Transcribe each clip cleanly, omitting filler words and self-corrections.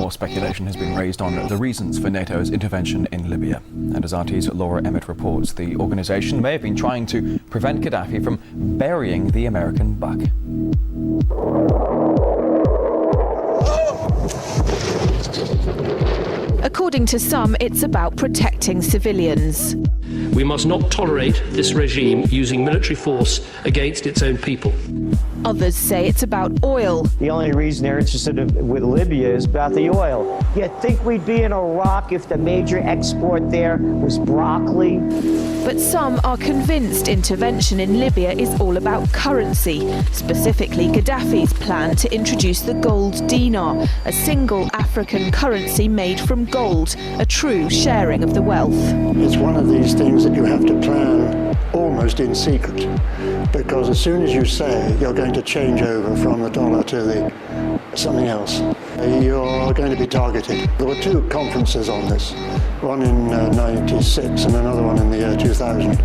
More speculation has been raised on the reasons for NATO's intervention in Libya. And as RT's Laura Emmett reports, the organisation may have been trying to prevent Gaddafi from burying the American buck. According to some, it's about protecting civilians. We must not tolerate this regime using military force against its own people. Others say it's about oil. The only reason they're interested with Libya is about the oil. You think we'd be in Iraq if the major export there was broccoli? But some are convinced intervention in Libya is all about currency, specifically Gaddafi's plan to introduce the gold dinar, a single African currency made from gold, a true sharing of the wealth. It's one of these things that you have to plan almost in secret, because as soon as you say you're going to change over from the dollar to something else, you're going to be targeted. There were two conferences on this, one in 96 and another one in the year 2000,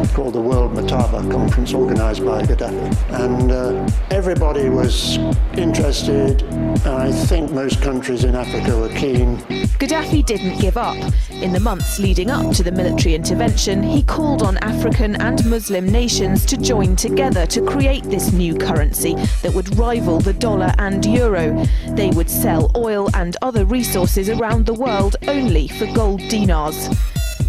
called the World Mataba Conference, organized by Gaddafi. And everybody was interested, and I think most countries in Africa were keen. Gaddafi didn't give up. In the months leading up to the military intervention, he called on African and Muslim nations to join together to create this new currency that would rival the dollar and euro. They would sell oil and other resources around the world only for gold dinars.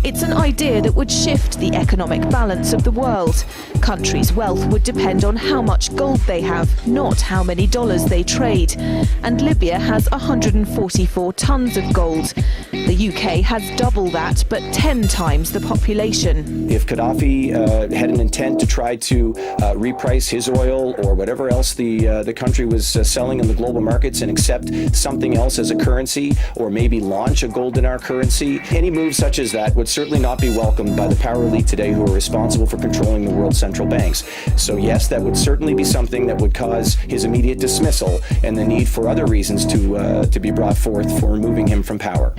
It's an idea that would shift the economic balance of the world. Countries' wealth would depend on how much gold they have, not how many dollars they trade. And Libya has 144 tons of gold. The UK has double that, but 10 times the population. If Gaddafi had an intent to try to reprice his oil or whatever else the country was selling in the global markets and accept something else as a currency, or maybe launch a gold dinar currency, any move such as that would certainly not be welcomed by the power elite today who are responsible for controlling the world's central banks. So yes, that would certainly be something that would cause his immediate dismissal and the need for other reasons to be brought forth for removing him from power.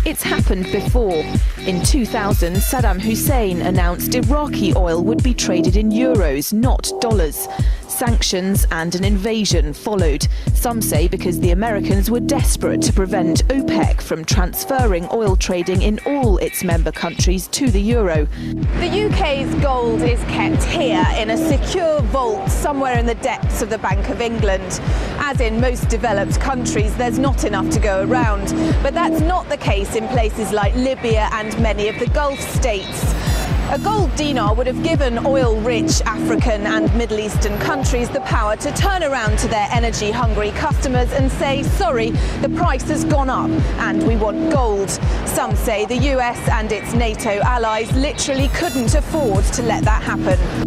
It's happened before. In 2000, Saddam Hussein announced Iraqi oil would be traded in euros, not dollars. Sanctions and an invasion followed. Some say because the Americans were desperate to prevent OPEC from transferring oil trading in all its member countries to the euro. The UK's gold is kept here in a secure vault somewhere in the depths of the Bank of England. As in most developed countries, there's not enough to go around. But that's not the case in places like Libya and many of the Gulf states. A gold dinar would have given oil-rich African and Middle Eastern countries the power to turn around to their energy-hungry customers and say, sorry, the price has gone up and we want gold. Some say the US and its NATO allies literally couldn't afford to let that happen.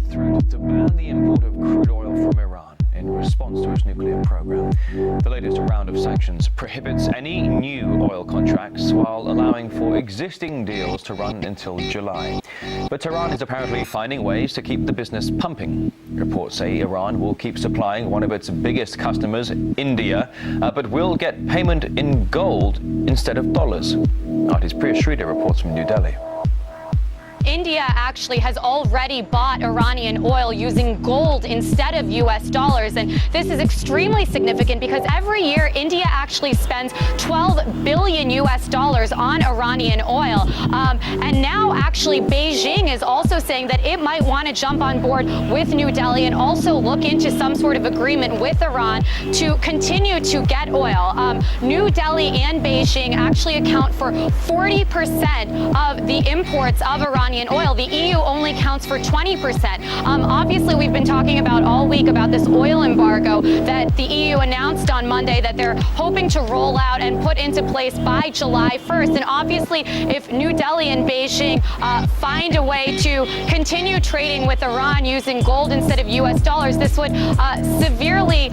Threat to ban the import of crude oil from Iran in response to its nuclear program. The latest round of sanctions prohibits any new oil contracts while allowing for existing deals to run until July. But Tehran is apparently finding ways to keep the business pumping. Reports say Iran will keep supplying one of its biggest customers, India, but will get payment in gold instead of dollars. RT's Priya Sridhar reports from New Delhi. India actually has already bought Iranian oil using gold instead of US dollars. And this is extremely significant because every year India actually spends $12 billion US dollars on Iranian oil. And now actually Beijing is also saying that it might want to jump on board with New Delhi and also look into some sort of agreement with Iran to continue to get oil. New Delhi and Beijing actually account for 40% of the imports of Iranian Iranian oil. The EU only counts for 20%. Obviously, we've been talking about all week about this oil embargo that the EU announced on Monday that they're hoping to roll out and put into place by July 1st. And obviously, if New Delhi and Beijing find a way to continue trading with Iran using gold instead of US dollars, this would severely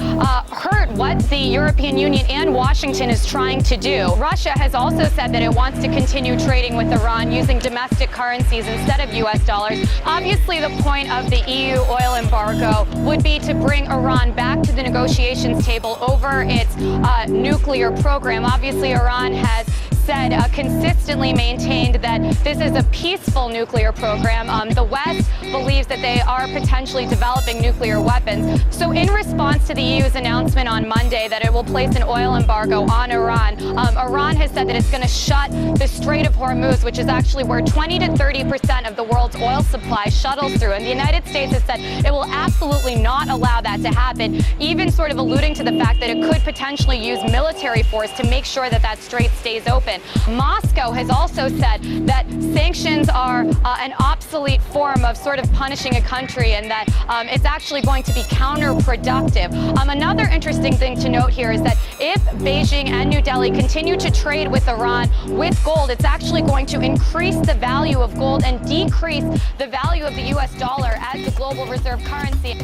hurt what the European Union and Washington is trying to do. Russia has also said that it wants to continue trading with Iran using domestic currencies instead of US dollars. Obviously, the point of the EU oil embargo would be to bring Iran back to the negotiations table over its nuclear program. Obviously, Iran has said consistently maintained that this is a peaceful nuclear program. The West believes that they are potentially developing nuclear weapons. So in response to the EU's announcement on Monday that it will place an oil embargo on Iran, Iran has said that it's going to shut the Strait of Hormuz, which is actually where 20 to 30% of the world's oil supply shuttles through. And the United States has said it will absolutely not allow that to happen, even sort of alluding to the fact that it could potentially use military force to make sure that that strait stays open. Moscow has also said that sanctions are an obsolete form of sort of punishing a country and that it's actually going to be counterproductive. Another interesting thing to note here is that if Beijing and New Delhi continue to trade with Iran with gold, it's actually going to increase the value of gold and decrease the value of the US dollar as the global reserve currency.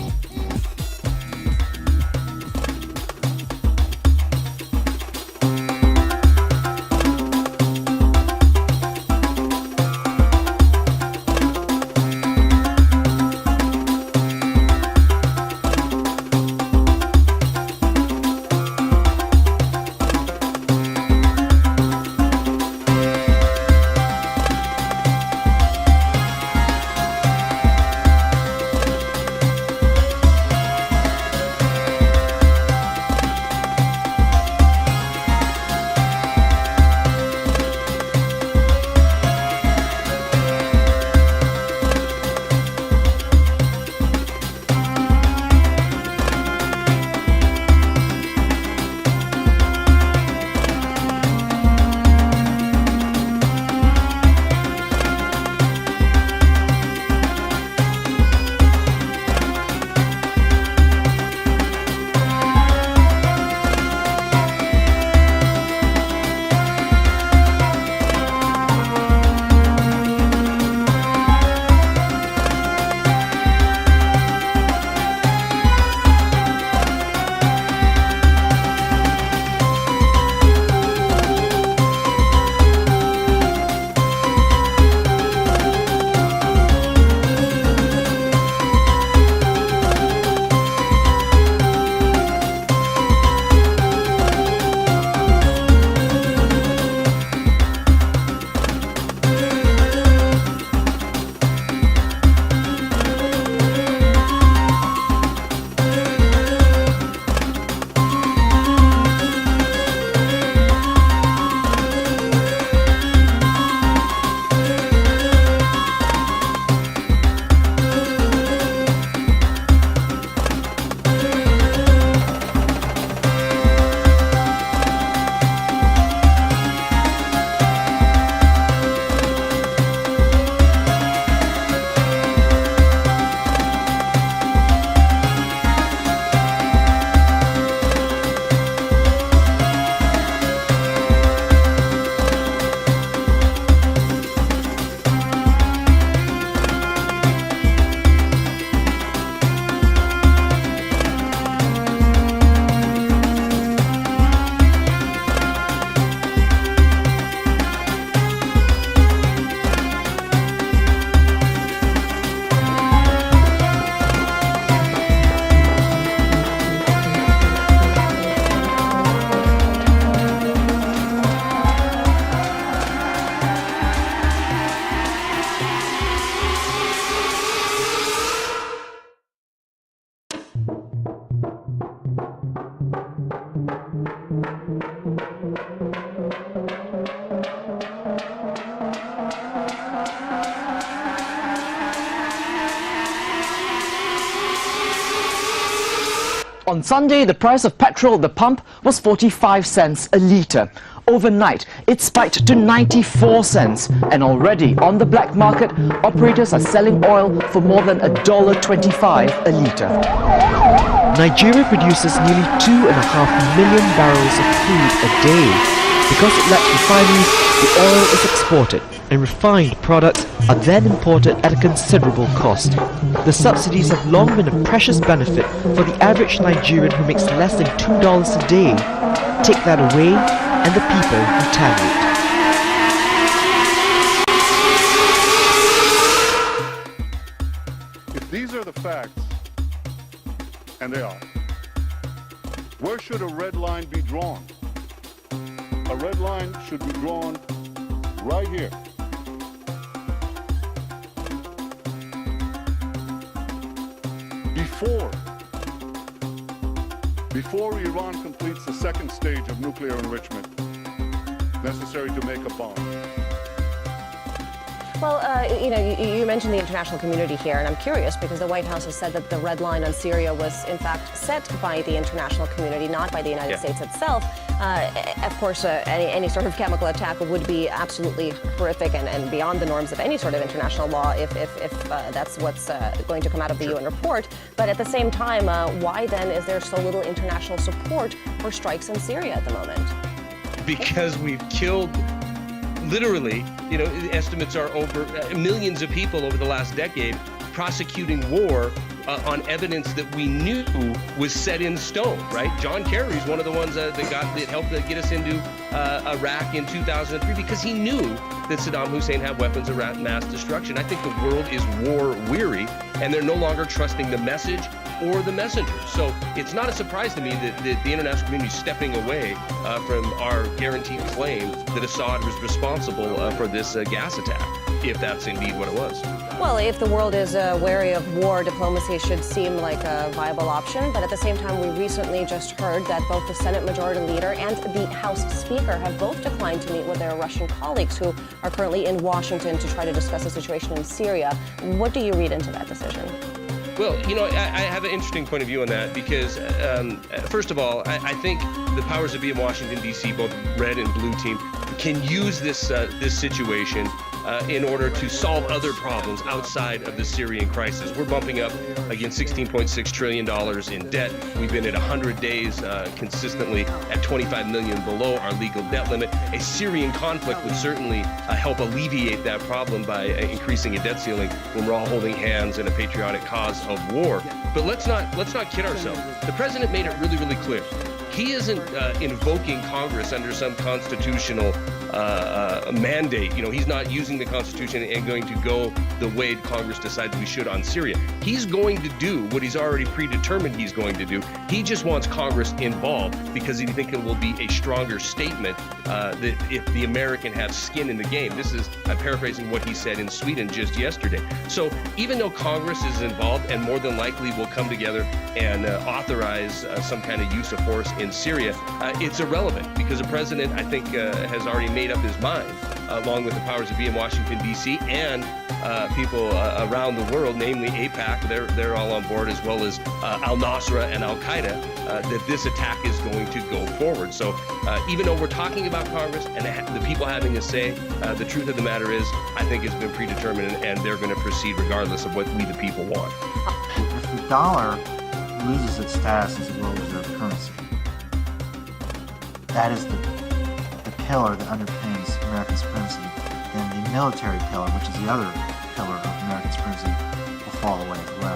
On Sunday, the price of petrol at the pump was 45 cents a litre. Overnight, it spiked to 94 cents, and already on the black market, operators are selling oil for more than $1.25 a litre. Nigeria produces nearly 2.5 million barrels of crude a day. Because it lacks refineries, the oil is exported, and refined products are then imported at a considerable cost. The subsidies have long been a precious benefit for the average Nigerian who makes less than $2 a day. Take that away, and the people retaliate. If these are the facts, and they are, where should a red line be drawn? A red line should be drawn right here. Before Iran completes the second stage of nuclear enrichment necessary to make a bomb. Well, you mentioned the international community here, and I'm curious because the White House has said that the red line on Syria was, in fact, set by the international community, not by the United States itself. Of course, any sort of chemical attack would be absolutely horrific and beyond the norms of any sort of international law if that's what's going to come out of the UN report. But at the same time, why then is there so little international support for strikes in Syria at the moment? Because we've killed, literally, estimates are over millions of people over the last decade prosecuting war on evidence that we knew was set in stone, right? John Kerry's one of the ones that helped get us into Iraq in 2003 because he knew that Saddam Hussein had weapons of mass destruction. I think the world is war weary, and they're no longer trusting the message or the messenger. So it's not a surprise to me that the international community is stepping away from our guaranteed claim that Assad was responsible for this gas attack, if that's indeed what it was. Well, if the world is wary of war, diplomacy should seem like a viable option. But at the same time, we recently just heard that both the Senate Majority Leader and the House Speaker have both declined to meet with their Russian colleagues who are currently in Washington to try to discuss the situation in Syria. What do you read into that decision? Well, I have an interesting point of view on that because, first of all, I think the powers that be in Washington, D.C., both red and blue team, can use this situation in order to solve other problems outside of the Syrian crisis. We're bumping up against $16.6 trillion in debt. We've been at 100 days consistently at 25 million below our legal debt limit. A Syrian conflict would certainly help alleviate that problem by increasing a debt ceiling when we're all holding hands in a patriotic cause of war. But let's not kid ourselves. The president made it really, really clear. He isn't invoking Congress under some constitutional mandate. He's not using the Constitution and going to go the way Congress decides we should on Syria. He's going to do what he's already predetermined he's going to do. He just wants Congress involved because he thinks it will be a stronger statement that if the American has skin in the game. I'm paraphrasing what he said in Sweden just yesterday. So even though Congress is involved and more than likely will come together and authorize some kind of use of force in Syria, it's irrelevant because the president, I think, has already made up his mind, along with the powers that be in Washington, D.C., and people around the world, namely AIPAC, they're all on board, as well as Al-Nusra and Al-Qaeda, that this attack is going to go forward. So even though we're talking about Congress and the people having a say, the truth of the matter is, I think it's been predetermined, and they're going to proceed regardless of what we, the people, want. If the dollar loses its status as a world reserve currency, that is the pillar that underpins American supremacy, then the military pillar, which is the other pillar of American supremacy, will fall away as well.